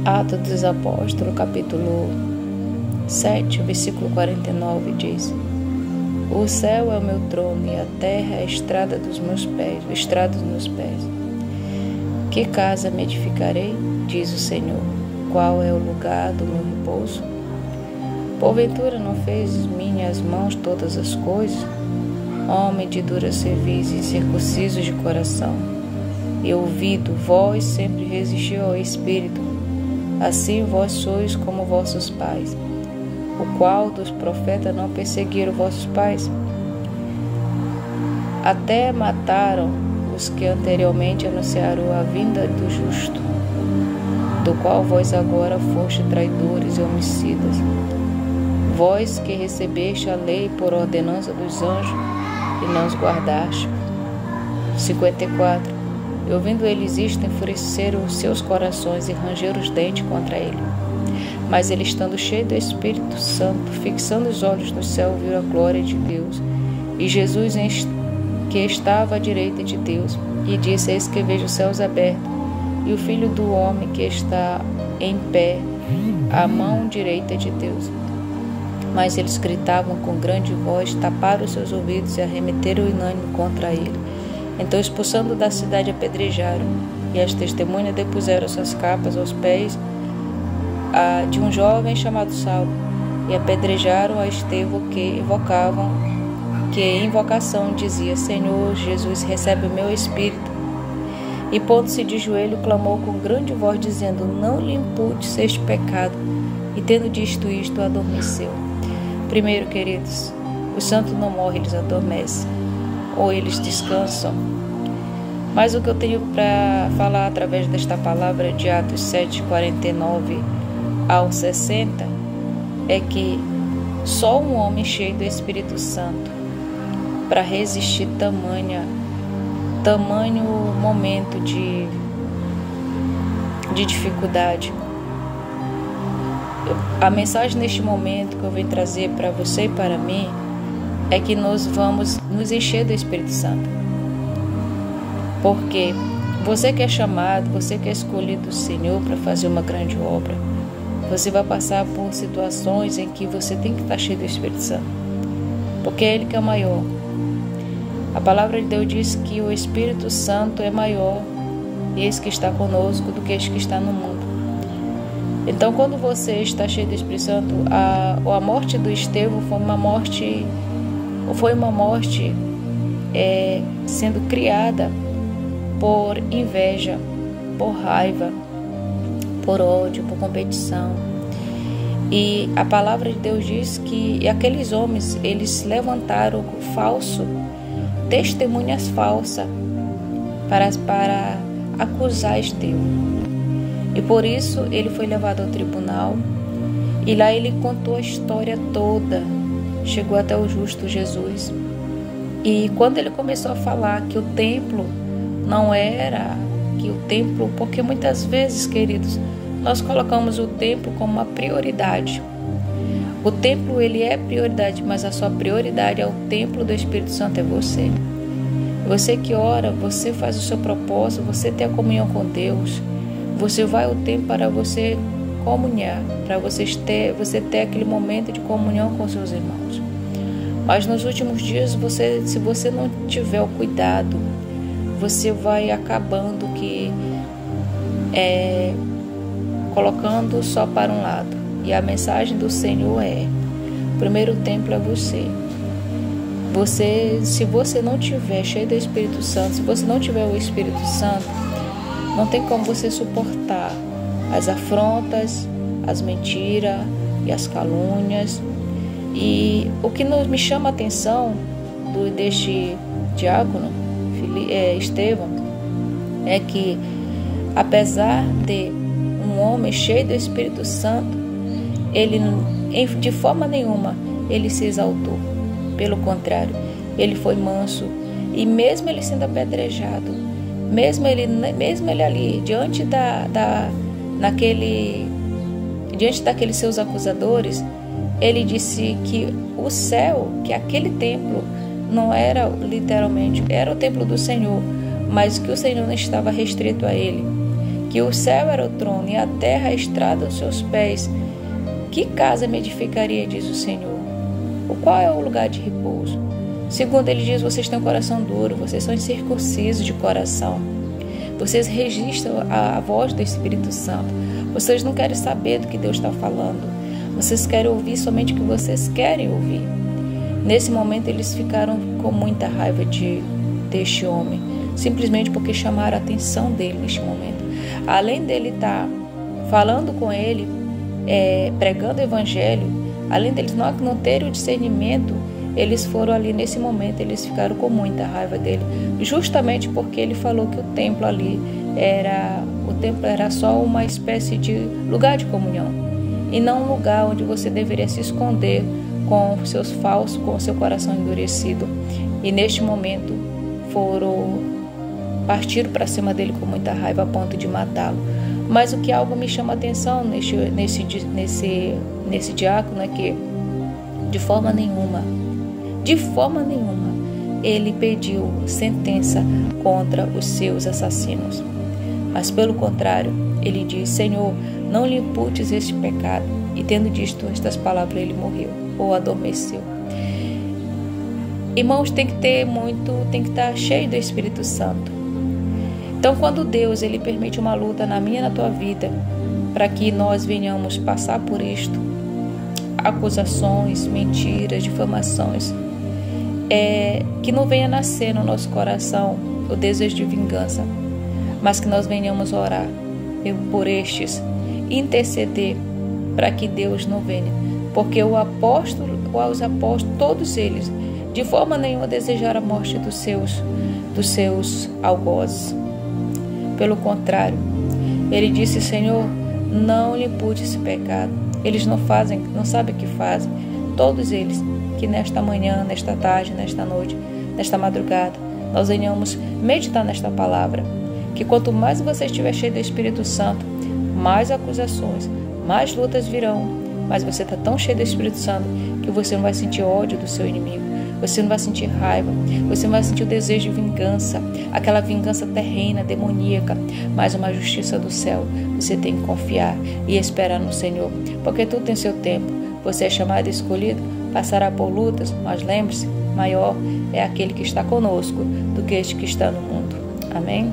Atos dos Apóstolos, capítulo 7, versículo 49, diz: O céu é o meu trono e a terra é a estrada dos meus pés, o estrado dos meus pés. Que casa me edificarei? Diz o Senhor. Qual é o lugar do meu repouso? Porventura não fez minhas mãos todas as coisas? Homem de dura cerviz e circunciso de coração, e ouvido, vós sempre resistiu ao Espírito. Assim vós sois como vossos pais. O qual dos profetas não perseguiram vossos pais? Até mataram os que anteriormente anunciaram a vinda do justo, do qual vós agora foste traidores e homicidas. Vós que recebeste a lei por ordenança dos anjos e não os guardaste. 54. E ouvindo eles isto, enfureceram os seus corações e rangeram os dentes contra ele. Mas ele, estando cheio do Espírito Santo, fixando os olhos no céu, viu a glória de Deus e Jesus que estava à direita de Deus, e disse: Eis que vejo os céus abertos e o Filho do Homem que está em pé à mão direita de Deus. Mas eles gritavam com grande voz, taparam os seus ouvidos e arremeteram unânime contra ele. Então, expulsando da cidade, apedrejaram, e as testemunhas depuseram suas capas aos pés de um jovem chamado Saulo, e apedrejaram a Estevão, que em invocação dizia: Senhor Jesus, recebe o meu espírito. E pondo-se de joelho, clamou com grande voz, dizendo: Não lhe imputes este pecado. E tendo dito isto, adormeceu. Primeiro, queridos, os santos não morrem, eles adormecem, ou eles descansam. Mas o que eu tenho para falar através desta palavra de Atos 7, 49 ao 60, é que só um homem cheio do Espírito Santo para resistir tamanho momento de dificuldade. A mensagem neste momento que eu venho trazer para você e para mim é que nós vamos nos encher do Espírito Santo. Porque você que é chamado, você que é escolhido do Senhor para fazer uma grande obra, você vai passar por situações em que você tem que estar cheio do Espírito Santo, porque é Ele que é o maior. A palavra de Deus diz que o Espírito Santo é maior, esse que está conosco, do que este que está no mundo. Então, quando você está cheio do Espírito Santo, a morte do Estevão foi uma morte sendo criada por inveja, por raiva, por ódio, por competição. E a palavra de Deus diz que aqueles homens, eles levantaram testemunhas falsas para acusar Estevão. E por isso ele foi levado ao tribunal, e lá ele contou a história toda, chegou até o justo Jesus. E quando ele começou a falar que o templo não era, porque muitas vezes, queridos, nós colocamos o templo como uma prioridade. O templo, ele é prioridade, mas a sua prioridade é o templo do Espírito Santo, é você. Você que ora, você faz o seu propósito, você tem a comunhão com Deus. Você vai ao templo para você comunhar, para você ter aquele momento de comunhão com seus irmãos. Mas nos últimos dias, se você não tiver o cuidado, você vai acabando colocando só para um lado. E a mensagem do Senhor é: o primeiro templo é você. Se você não tiver cheio do Espírito Santo, se você não tiver o Espírito Santo, não tem como você suportar as afrontas, as mentiras e as calúnias. E o que me chama a atenção deste diácono, Estevão, é que, apesar de um homem cheio do Espírito Santo, ele, de forma nenhuma, ele se exaltou. Pelo contrário, ele foi manso. E mesmo ele sendo apedrejado, mesmo ele ali, diante daqueles seus acusadores, ele disse que o céu, que aquele templo não era literalmente, era o templo do Senhor, mas que o Senhor não estava restrito a ele, que o céu era o trono e a terra a estrada dos seus pés, que casa me edificaria, diz o Senhor? O qual é o lugar de repouso? Segundo ele diz, vocês têm um coração duro, vocês são incircuncisos de coração. Vocês resistem à voz do Espírito Santo. Vocês não querem saber do que Deus está falando. Vocês querem ouvir somente o que vocês querem ouvir. Nesse momento eles ficaram com muita raiva deste homem, simplesmente porque chamaram a atenção dele neste momento. Além dele estar falando com ele, pregando o evangelho, além deles não terem o discernimento, eles foram ali nesse momento, eles ficaram com muita raiva dele, justamente porque ele falou que o templo ali era só uma espécie de lugar de comunhão e não um lugar onde você deveria se esconder com seus falsos, com seu coração endurecido. E neste momento partiram para cima dele com muita raiva a ponto de matá-lo. Mas o que algo me chama a atenção nesse diácono é que de forma nenhuma, ele pediu sentença contra os seus assassinos. Mas pelo contrário, ele diz: Senhor, não lhe imputes este pecado. E tendo dito estas palavras, ele morreu ou adormeceu. Irmãos, tem que estar cheio do Espírito Santo. Então, quando Deus ele permite uma luta na minha e na tua vida, para que nós venhamos passar por isto, acusações, mentiras, difamações, que não venha nascer no nosso coração o desejo de vingança, mas que nós venhamos orar por estes, interceder para que Deus não venha, porque os apóstolos, todos eles, de forma nenhuma desejaram a morte dos seus algozes. Pelo contrário, ele disse: Senhor, não lhe impute esse pecado. Eles não sabem o que fazem. Todos eles, que nesta manhã, nesta tarde, nesta noite, nesta madrugada, nós venhamos meditar nesta palavra, que quanto mais você estiver cheio do Espírito Santo, mais acusações, mais lutas virão, mas você está tão cheio do Espírito Santo que você não vai sentir ódio do seu inimigo, você não vai sentir raiva, você não vai sentir o desejo de vingança, aquela vingança terrena, demoníaca, mas uma justiça do céu. Você tem que confiar e esperar no Senhor, porque tudo tem seu tempo. Você é chamado e escolhido, passará por lutas, mas lembre-se, maior é aquele que está conosco do que este que está no mundo. Amém?